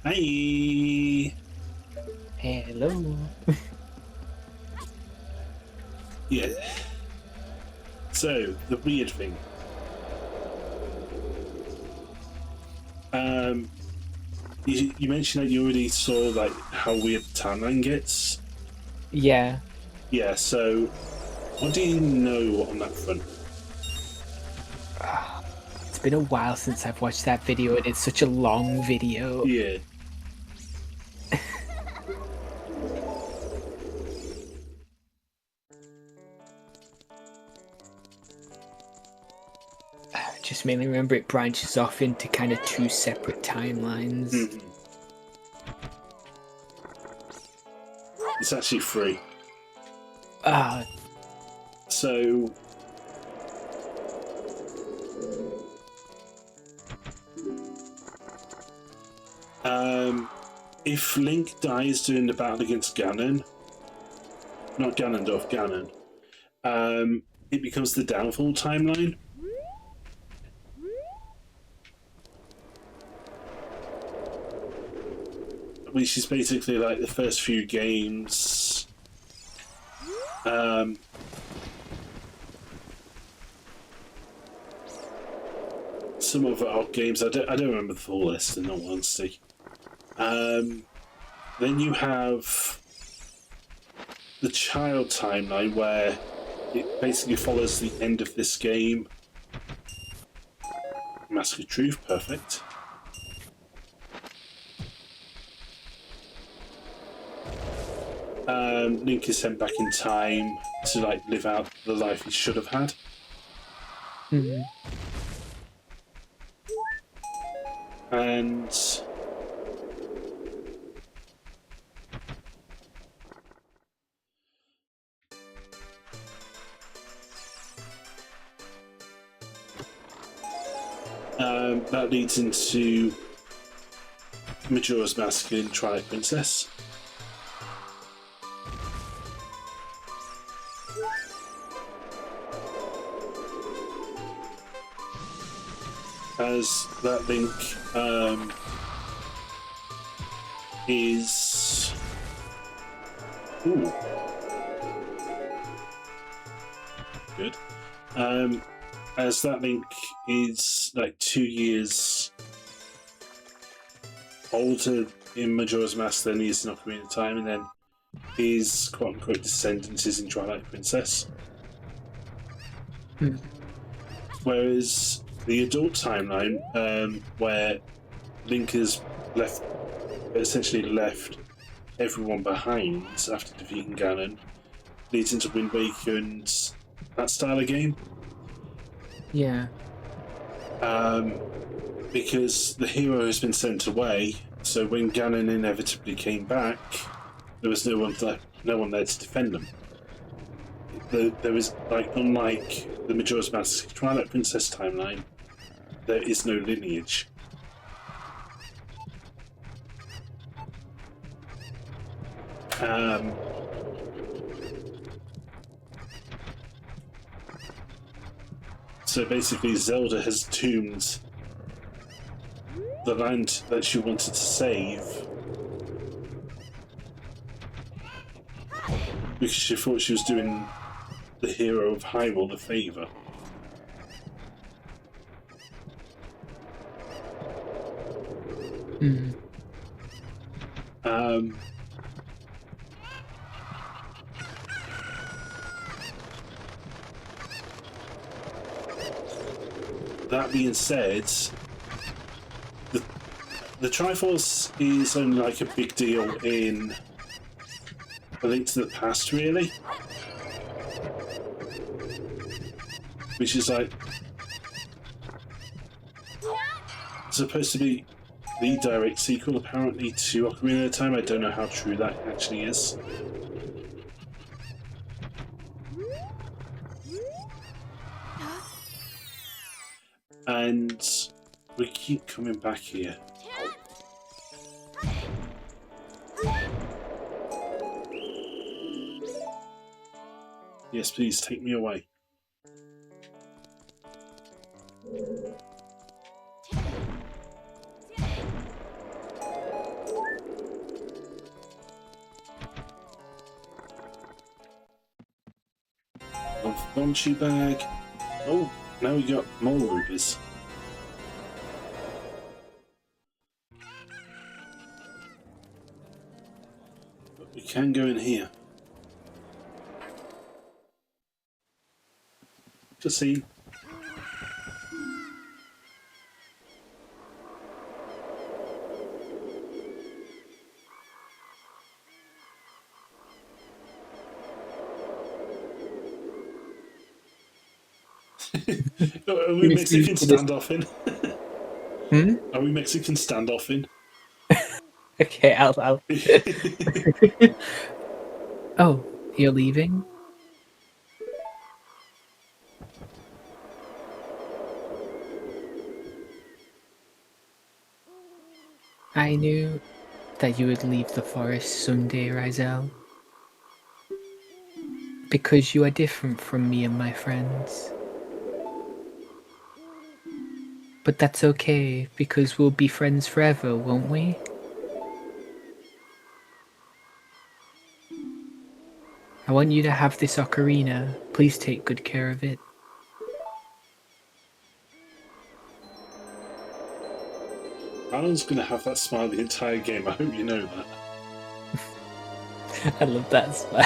Hi. Hello. Yeah. So the weird thing. You mentioned that you already saw like how weird the timeline gets. Yeah. Yeah. So, what do you know on that front? It's been a while since I've watched that video, and it's such a long video. Yeah. I just mainly remember it branches off into kind of two separate timelines. Mm-hmm. It's actually free. Ah, So. If Link dies during the battle against Ganon, not Ganondorf, Ganon, it becomes the downfall timeline. Which is basically like the first few games. Some of our games, I don't remember the full list in all honesty. Then you have the child timeline where it basically follows the end of this game. Mask of Truth, perfect. Link is sent back in time to like live out the life he should have had. mhm. And that leads into Majora's Mask in Twilight Princess. As that Link is... Ooh. Good. As that Link is like 2 years older in Majora's Mask than he is in Ocarina of Time, and then his quote-unquote descendant is in Twilight Princess. Mm. Whereas the adult timeline, where Link has essentially left everyone behind after defeating Ganon, leads into Wind Waker and that style of game. Yeah. Because the hero has been sent away, so when Ganon inevitably came back, there was no one there to defend them. There was, like, unlike the Majora's Mask Twilight Princess timeline, there is no lineage. So basically, Zelda has tombed the land that she wanted to save because she thought she was doing the hero of Hyrule a favour. Mm. That being said, the Triforce is only like a big deal in A Link to the Past, really, which is like supposed to be the direct sequel, apparently, to Ocarina of Time. I don't know how true that actually is. And we keep coming back here. Yes, please, take me away. Launching bag. Oh, now we got more rubies. But we can go in here. Just see. Are we Mexican standoffing? Are we Mexican standoffing? Okay, I'll... Oh, you're leaving? I knew that you would leave the forest someday, Ryezle. Because you are different from me and my friends. But that's okay, because we'll be friends forever, won't we? I want you to have this ocarina. Please take good care of it. Alan's going to have that smile the entire game. I hope you know that. I love that smile.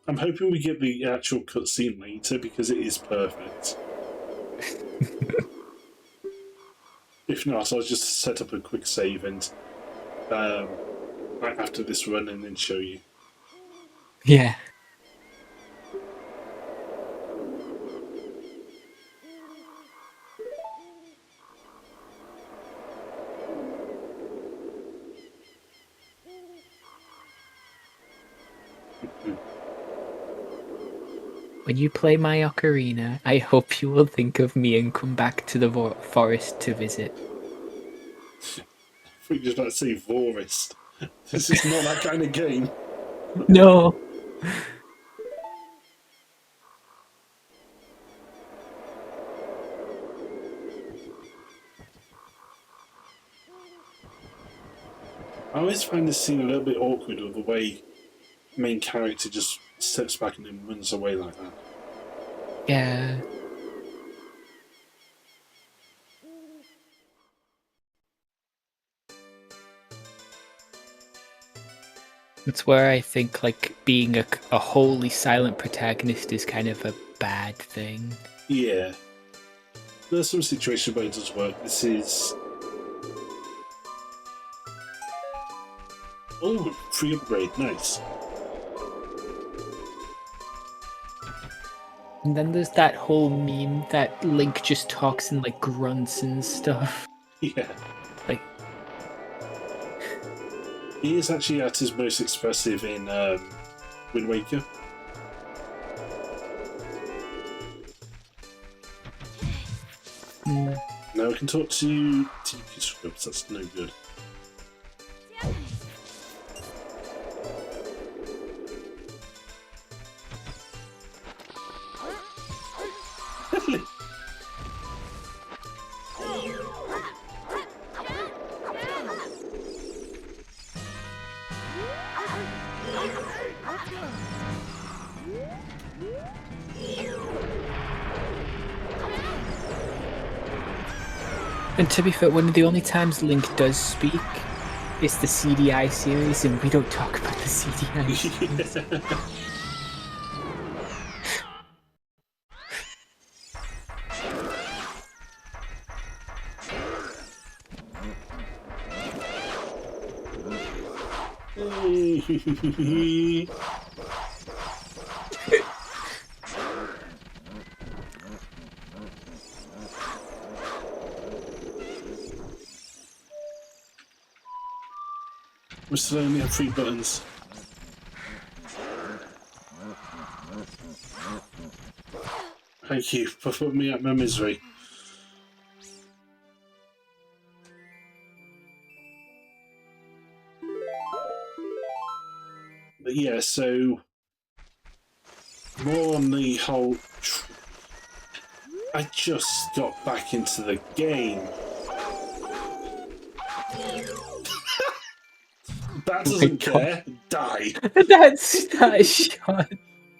I'm hoping we get the actual cutscene later because it is perfect. If not, I'll just set up a quick save and right after this run and then show you. Yeah. When you play my ocarina, I hope you will think of me and come back to the forest to visit. I thought you were about to say Vorist. This is not that kind of game. No! I always find this scene a little bit awkward with the way the main character just steps back and then runs away like that. Yeah. That's where I think like being a wholly silent protagonist is kind of a bad thing. Yeah. There's some situations where it does work. This is... Oh, free upgrade, nice. And then there's that whole meme that Link just talks in like grunts and stuff. Yeah. Like, he is actually at his most expressive in Wind Waker. Now we can talk to Tiki Scripts, that's no good. and to be fair, one of the only times Link does speak is the CDI series, and we don't talk about the CDI. We still only have 3 buttons. Thank you for putting me out my misery. But yeah, so more on the whole... I just got back into the game. That doesn't care. Die. That shot.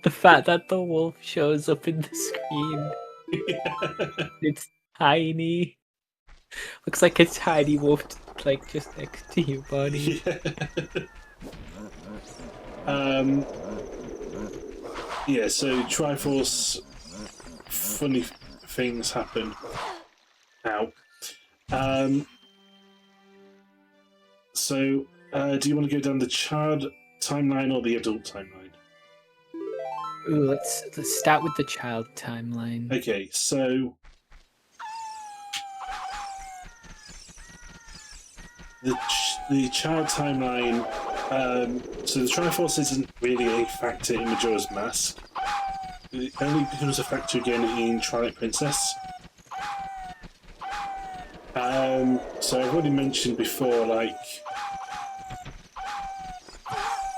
The fact that the wolf shows up in the screen. It's tiny. Looks like a tiny wolf, like just next to your body. Yeah, so Triforce, funny things happen. Ow. So, do you want to go down the child timeline or the adult timeline? Ooh, let's start with the child timeline. Okay, so the child timeline. So the Triforce isn't really a factor in Majora's Mask. It only becomes a factor again in Twilight Princess. So I've already mentioned before, like,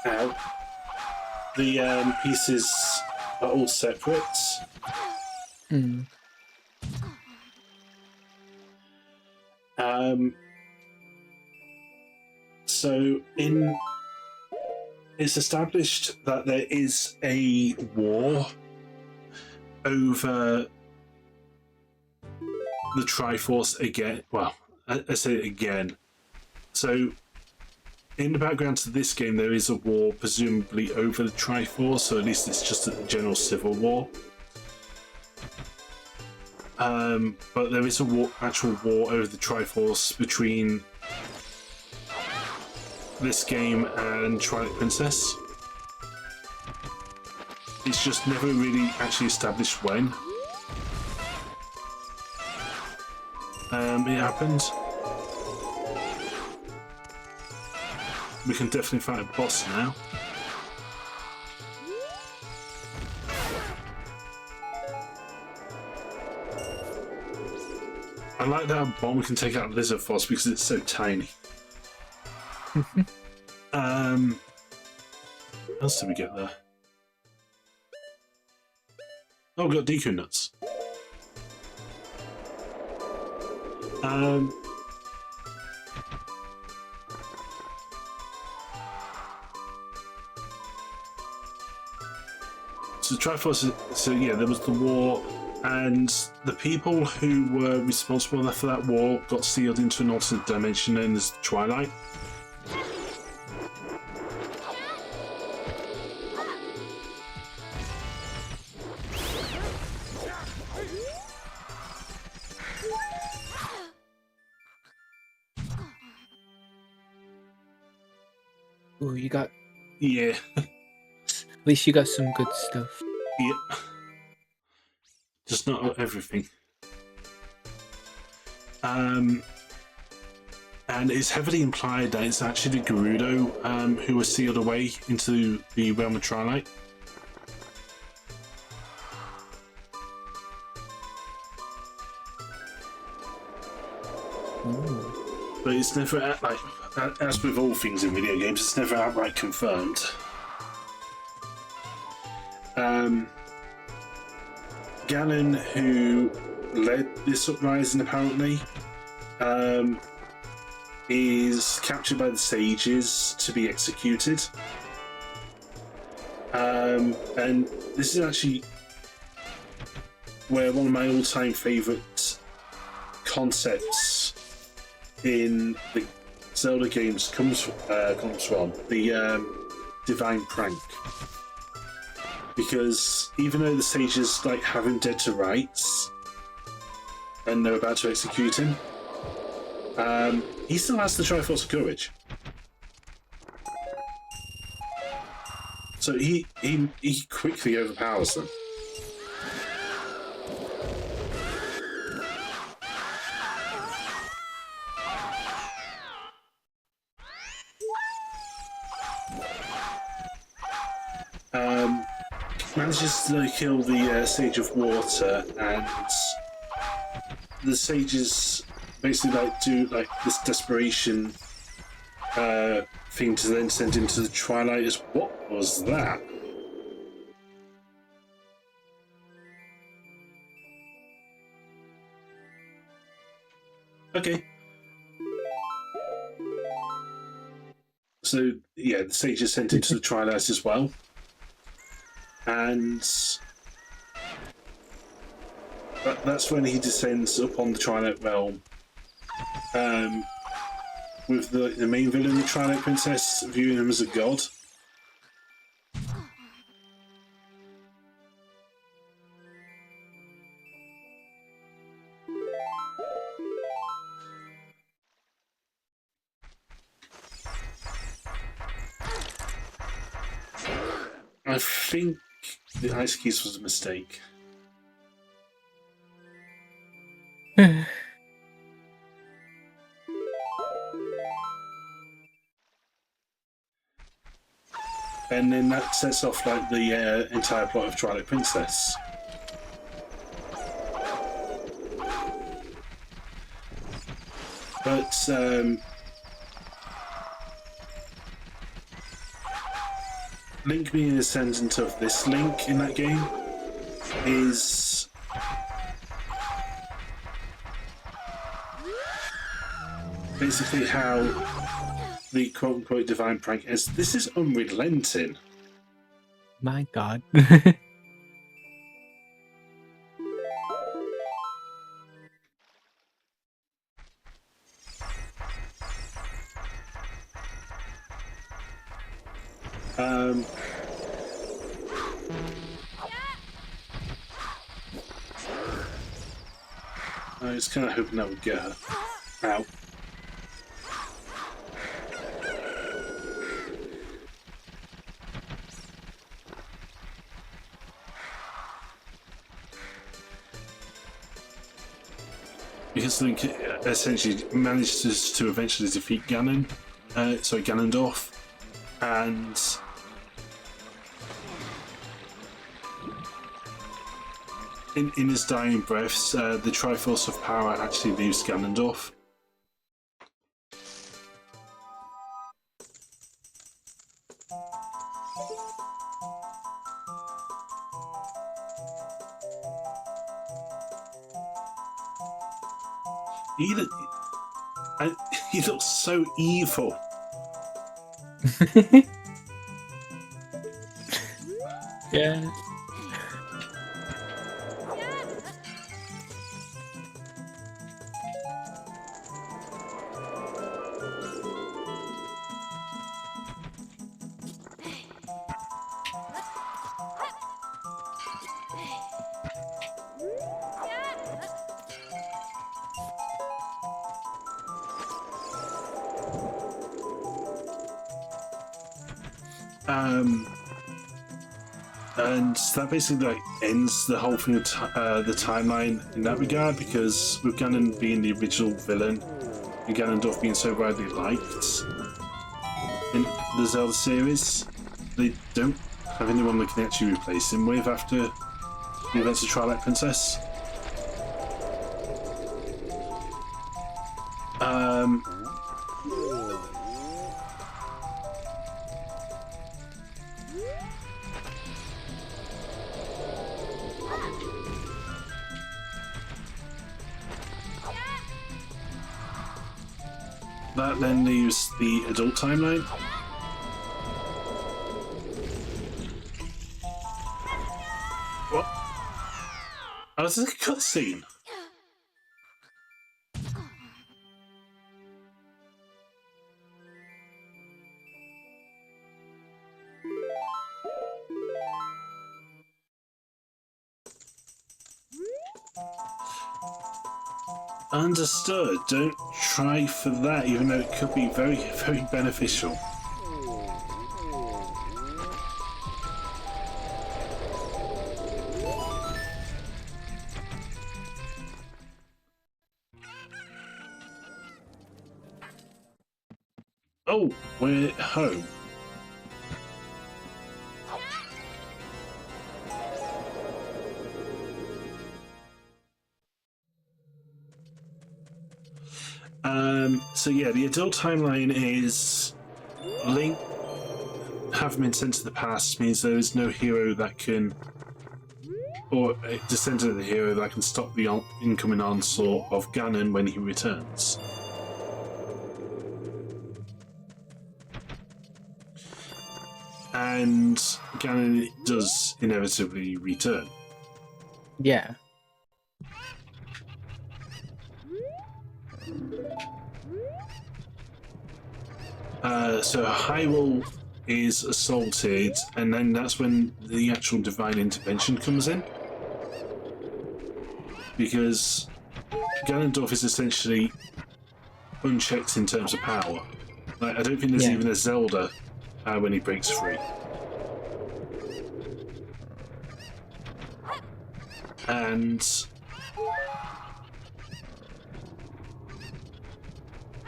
how the pieces are all separate. Mm. So it's established that there is a war over the Triforce again. Well, I say it again. So, in the background to this game, there is a war, presumably over the Triforce, so at least it's just a general civil war. But there is a actual war over the Triforce between this game and Twilight Princess. It's just never really actually established when it happened. We can definitely fight a boss now. I like that bomb we can take out Lizard Force because it's so tiny. What else did we get there? Oh, we got Deku Nuts. So Triforce, so yeah, there was the war, and the people who were responsible for that war got sealed into an alternate dimension known as Twilight. Ooh, you got. Yeah. At least you got some good stuff. Yep. Just not everything. And it's heavily implied that it's actually Gerudo who was sealed away into the realm of Twilight. Ooh. But it's never like, as with all things in video games, it's never outright confirmed. Ganon, who led this uprising apparently, is captured by the sages to be executed. And this is actually where one of my all-time favourite concepts in the Zelda games comes from the divine prank. Because even though the sages like have him dead to rights and they're about to execute him, he still has the Triforce of Courage. So he quickly overpowers them. Manages to kill the Sage of Water, and the sages basically like do like this desperation thing to then send into the Twilight. Is what was that? Okay. So yeah, the sages sent into the Twilight as well. and that's when he descends upon the Twilight Realm. With the main villain, the Twilight Princess, viewing him as a god. I think the ice keys was a mistake. And then that sets off like the entire plot of Twilight Princess. But Link being a descendant of this Link in that game is basically how the quote-unquote divine prank is. This is unrelenting. My god. I was kind of hoping that would get her out. Because Link essentially manages to eventually defeat Ganondorf, and in his dying breaths, the Triforce of Power actually leaves Ganondorf. He looks so evil. Yeah. And that basically like ends the whole thing of the timeline in that regard, because with Ganon being the original villain and Ganondorf being so widely liked in the Zelda series, they don't have anyone they can actually replace him with after the events of Twilight Princess. That then leaves the adult timeline. What? Oh, this is a cutscene. Understood. Don't try for that, even though it could be very, very beneficial. Oh, we're home. So yeah, the adult timeline is Link having been sent to the past means there is no hero that can, or a descendant of the hero that can stop the incoming onslaught of Ganon when he returns. and Ganon does inevitably return. Yeah. So Hyrule is assaulted, and then that's when the actual divine intervention comes in. Because Ganondorf is essentially unchecked in terms of power. Like, I don't think there's even a Zelda when he breaks free. And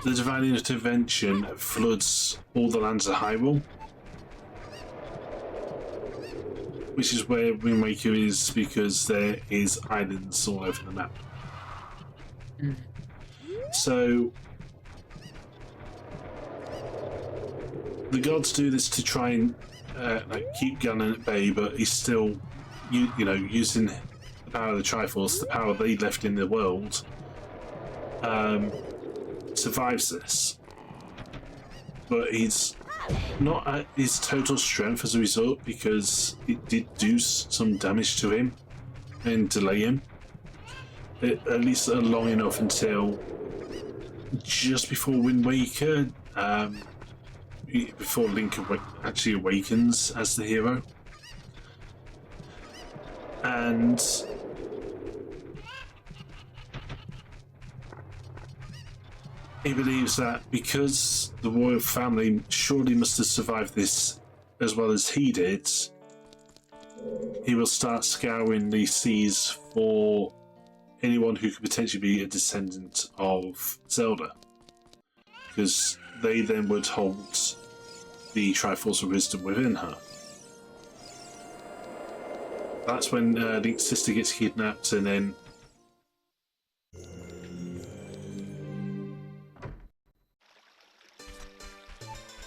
the divine intervention floods all the lands of Hyrule, which is where Wind Waker is, because there is islands all over the map. So the gods do this to try and keep Ganon at bay, but he's still, using the power of the Triforce, the power they left in the world, survives this. But he's not at his total strength as a result, because it did do some damage to him and delay him. At least long enough until just before Wind Waker, before Link actually awakens as the hero. And he believes that because the royal family surely must have survived this as well as he did, he will start scouring the seas for anyone who could potentially be a descendant of Zelda, because they then would hold the Triforce of Wisdom within her. That's when Link's sister gets kidnapped, and then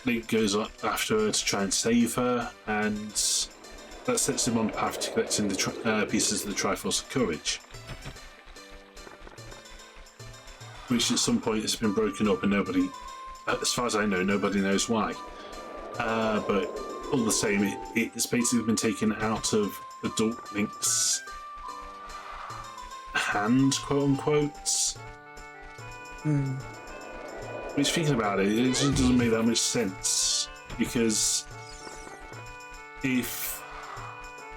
Link goes up after her to try and save her, and that sets him on the path to collecting the pieces of the Triforce of Courage, which at some point has been broken up, and nobody, as far as I know, nobody knows why. But all the same, it's basically been taken out of adult Link's hand, quote unquote. Which, thinking about it, it just doesn't make that much sense, because if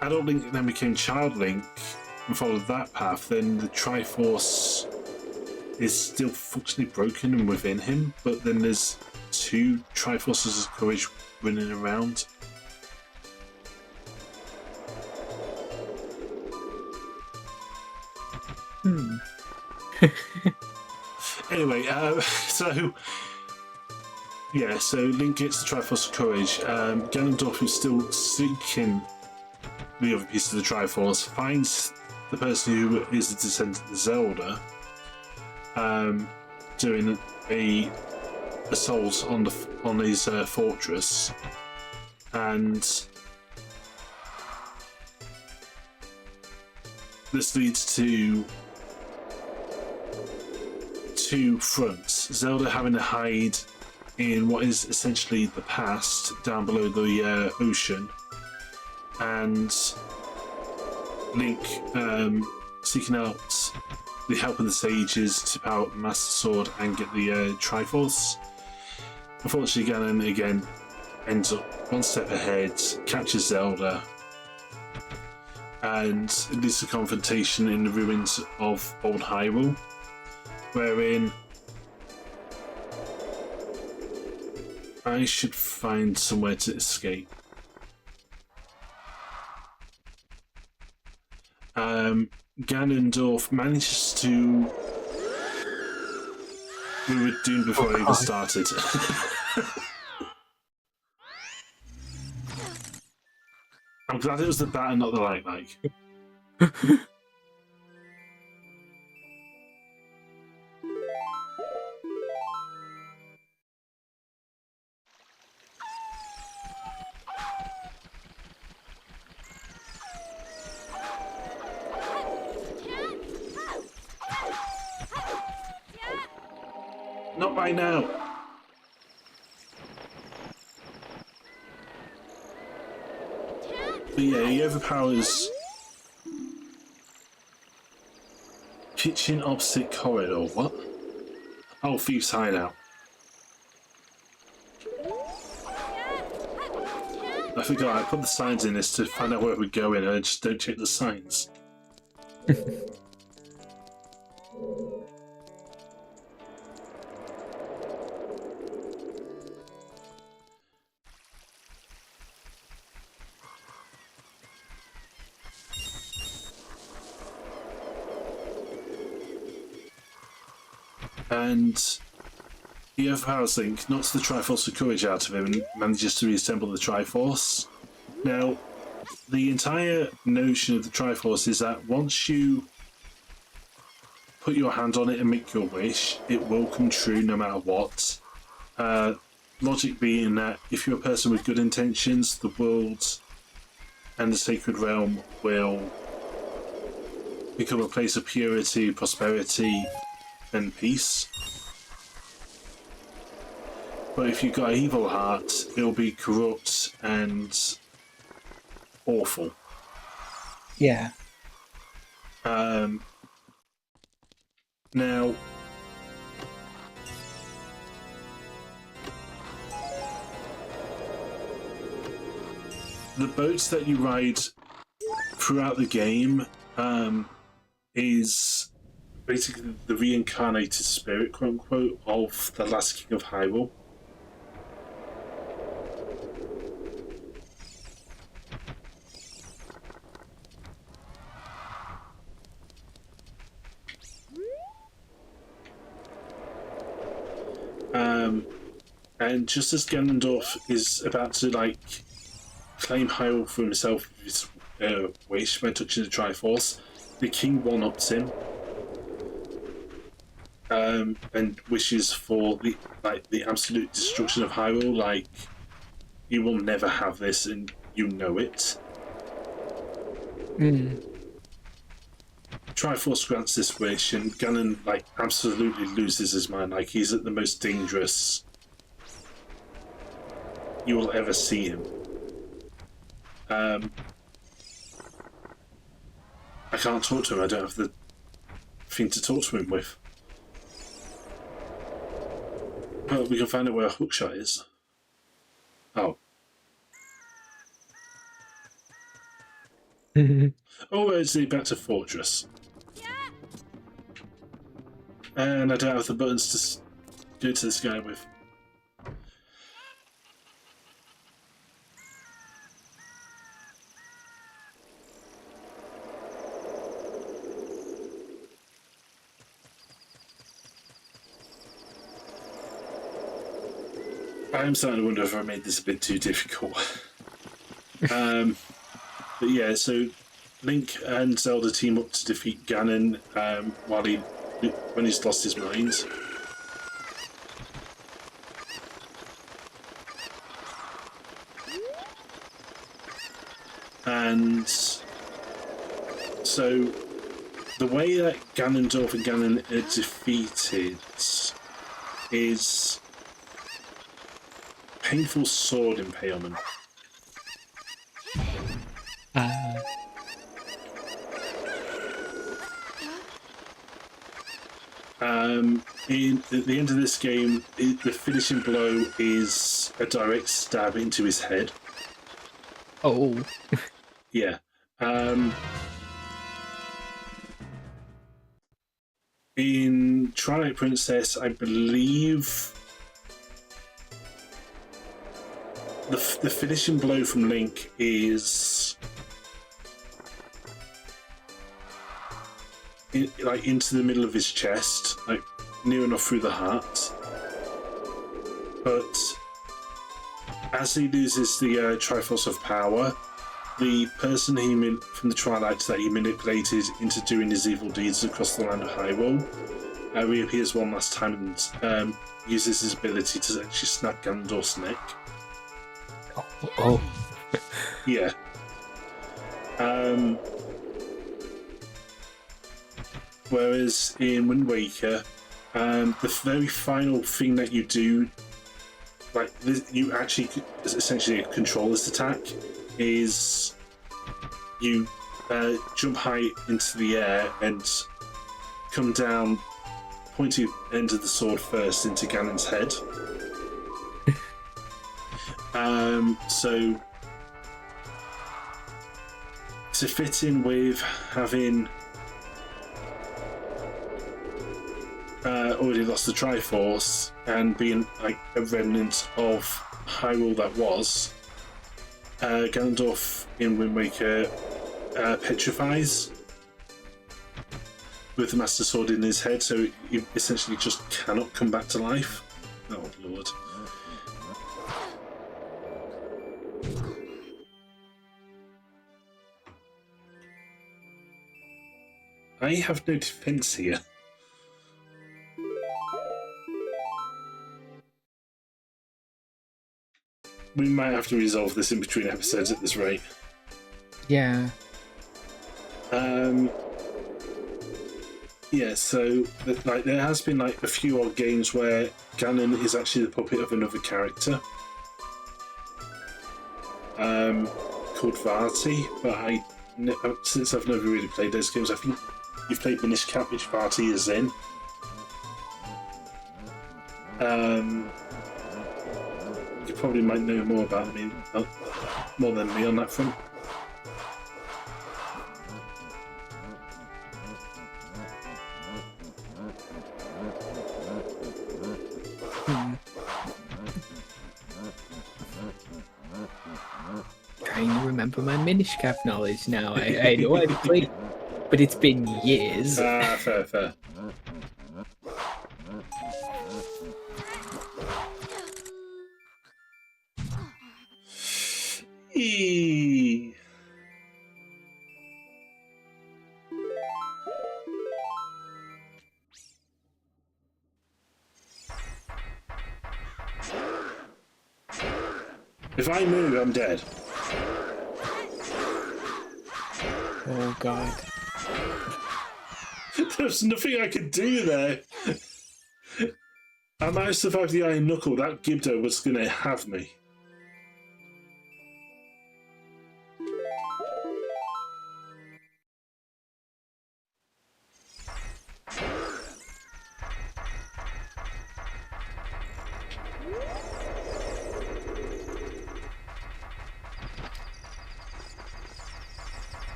adult Link then became child Link and followed that path, then the Triforce is still functionally broken and within him, but then there's two Triforces of Courage running around. Anyway, so Link gets the Triforce of Courage. Ganondorf, who's still seeking the other piece of the Triforce, finds the person who is the descendant of Zelda, doing a assault on his fortress, and this leads to two fronts. Zelda having to hide in what is essentially the past down below the ocean, and Link seeking out the help of the sages to power up the Master Sword and get the Triforce. Unfortunately, Ganon again ends up one step ahead, catches Zelda, and it leads to confrontation in the ruins of Old Hyrule, wherein I should find somewhere to escape. Ganondorf manages to... We were doomed before I even started. I'm glad it was the bat and not the like. Not right now. But yeah, he overpowers kitchen opposite corridor. What? Oh, Thieves' Hideout. I forgot, I put the signs in this to find out where we're going, and I just don't check the signs. And he overpowers Link, knocks the Triforce of Courage out of him, and manages to reassemble the Triforce. Now, the entire notion of the Triforce is that once you put your hand on it and make your wish, it will come true no matter what. Logic being that if you're a person with good intentions, the world and the Sacred Realm will become a place of purity, prosperity, and peace. But if you've got an evil heart, it'll be corrupt and awful. Yeah. Now, the boats that you ride throughout the game is basically the reincarnated spirit, quote unquote, of the last king of Hyrule. And just as Ganondorf is about to claim Hyrule for himself with his wish by touching the Triforce, the king one-ups him and wishes for the absolute destruction of Hyrule. Like, you will never have this, and you know it. Triforce grants this wish, and Ganon absolutely loses his mind. Like, he's at the most dangerous you will ever see him. I can't talk to him. I don't have the thing to talk to him with. Well, we can find out where Hookshot is. Oh. Oh, it's the back to Fortress. And I don't have the buttons to go to this guy with. I'm starting to wonder if I made this a bit too difficult. But yeah, so Link and Zelda team up to defeat Ganon when he's lost his mind. And so the way that Ganondorf and Ganon are defeated is painful sword impalement. At the end of this game, the finishing blow is a direct stab into his head. Oh. Yeah. In Twilight Princess, I believe the finishing blow from Link is into the middle of his chest, near enough through the heart. But as he loses the Triforce of Power, the person from the Twilights that he manipulated into doing his evil deeds across the land of Hyrule reappears one last time and uses his ability to actually snap Ganondorf's neck. Oh. Yeah. Whereas in Wind Waker, the very final thing that you do, you actually essentially control this attack, is you jump high into the air and come down, pointy end of the sword first into Ganon's head. So to fit in with having already lost the Triforce and being like a remnant of Hyrule that was, Ganondorf in Wind Waker petrifies with the Master Sword in his head, so he essentially just cannot come back to life. Oh lord. I have no defense here. We might have to resolve this in between episodes at this rate. Yeah. Yeah, so like there has been like a few odd games where Ganon is actually the puppet of another character. Called Vati, but since I've never really played those games, I think you've played Minish Cap, which Vati is in. You probably might know more about me, more than me on that front. Trying to remember my Minish Cap knowledge now. I know I've played, but it's been years. Fair. Eee. If I move, I'm dead. Oh god. There's nothing I could do there. I might have survived the Iron Knuckle. That Gibdo was going to have me.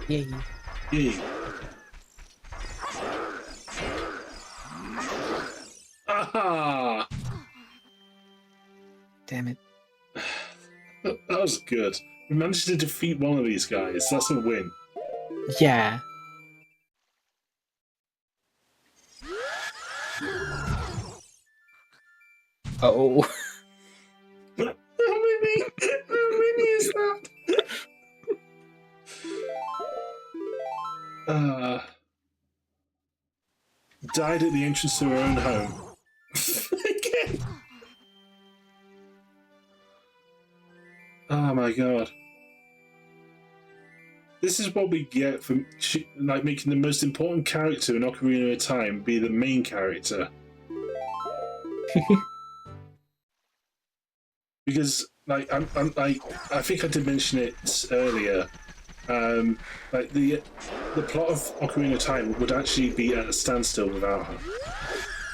Yay. Yay. Aha! Damn it. That was good. We managed to defeat one of these guys. That's a win. Yeah. Oh. How many? How many is that? Died at the entrance to her own home. Again. Oh my god. This is what we get from like making the most important character in Ocarina of Time be the main character. Because like I'm like I think I did mention it earlier. Like the plot of Ocarina of Time would actually be at a standstill without her.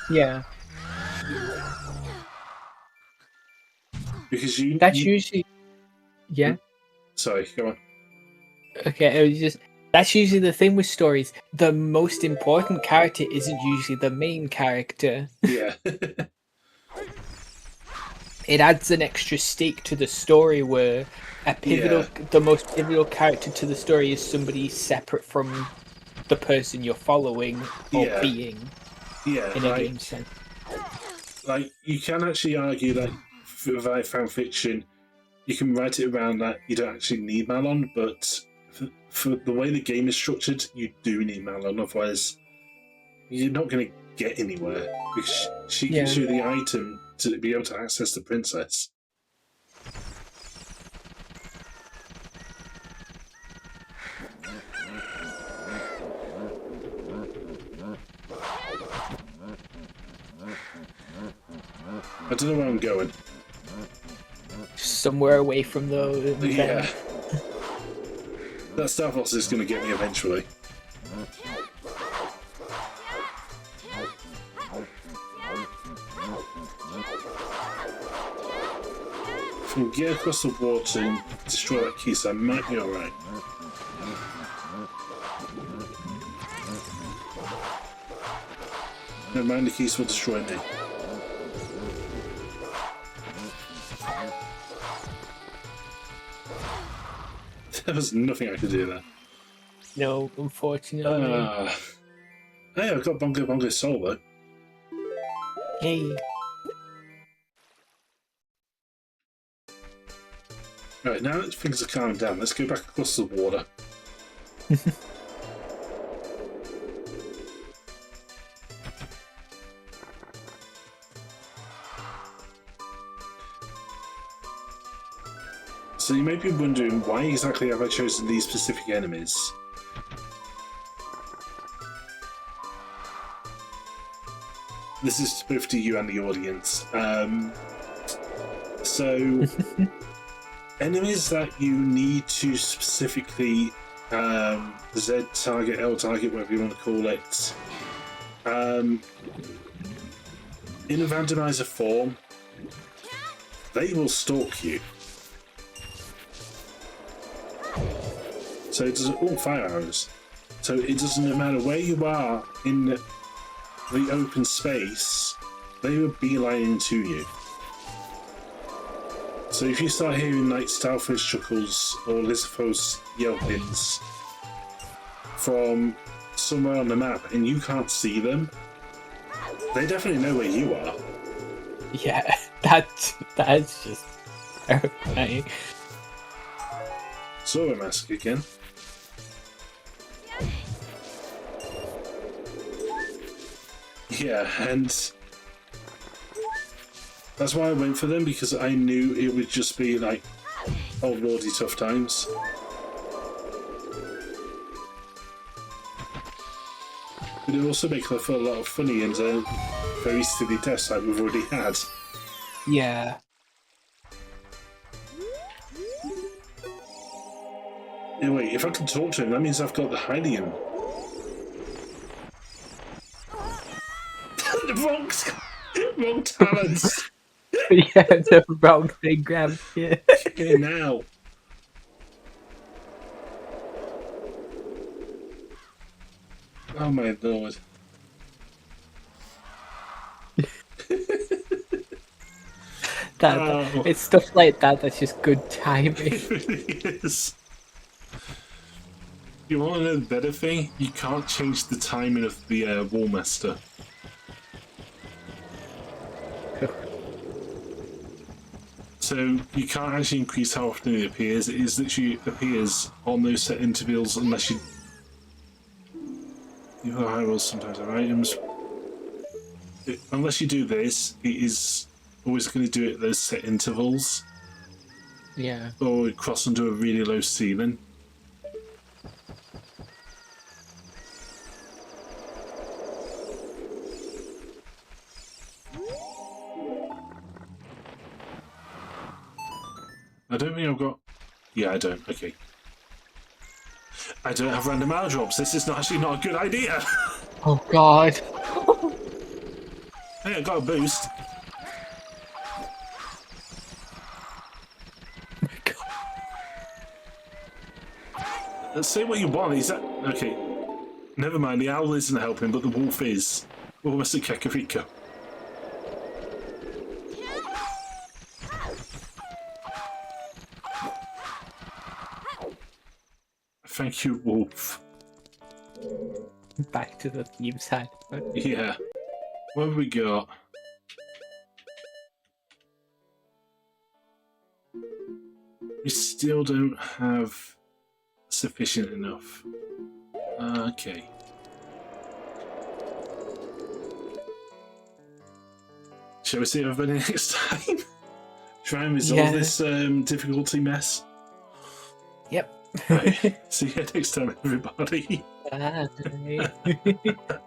Yeah. Because That's usually. Yeah. Sorry, go on. Okay, it was just. That's usually the thing with stories. The most important character isn't usually the main character. Yeah. It adds an extra stake to the story where the most pivotal character to the story is somebody separate from the person you're following or being. Yeah. In a game sense. Like you can actually argue that for fan fiction, you can write it around that you don't actually need Malon, but for the way the game is structured, you do need Malon. Otherwise, you're not going to get anywhere because she gives you the item to be able to access the princess. I don't know where I'm going. Somewhere away from the Yeah. That Starfox is going to get me eventually. If we get across the water and destroy that key, so I might be alright. Never mind, the keys will destroy me. There was nothing I could do there. No, unfortunately. Hey, I've got Bongo Bongo Soul though. Hey. Right, now that things are calmed down, let's go back across the water. So you may be wondering, why exactly have I chosen these specific enemies? This is both to you and the audience. So, enemies that you need to specifically Z target, L target, whatever you want to call it, in a randomizer form, they will stalk you. So it doesn't all fire arrows. So it doesn't matter where you are in the open space, they will beeline to you. So if you start hearing like Starfish chuckles or Lizphos yelpings from somewhere on the map and you can't see them, they definitely know where you are. Yeah, that's just terrifying. Sora Mask again. Yeah, and that's why I went for them, because I knew it would just be like old lordy tough times. But it also makes life a lot of funny and very silly deaths like we've already had. Yeah. Anyway, if I can talk to him, that means I've got the Harkinian. The wrong Talons! Yeah, the wrong thing grabbed you. Okay, now. Oh my lord. It's stuff like that that's just good timing. It really is. You want to know the better thing? You can't change the timing of the Wallmaster. So you can't actually increase how often it appears. It is literally appears on those set intervals unless you... You have high rolls sometimes have items. Unless you do this, it is always going to do it at those set intervals. Yeah. Or cross onto a really low ceiling. I don't think I've got... Yeah, I don't. Okay. I don't have random hour drops. This is actually not a good idea. Oh god. Hey, I got a boost. Oh my god. Let's say what you want. Is that... Okay. Never mind. The owl isn't helping, but the wolf is. Well, Mr. Kakariko. Thank you, wolf. Back to the theme side. Yeah. What have we got? We still don't have sufficient enough. Okay. shall we see everybody next time? Try and resolve this difficulty mess. Yep. Right. See you next time, everybody. Bye.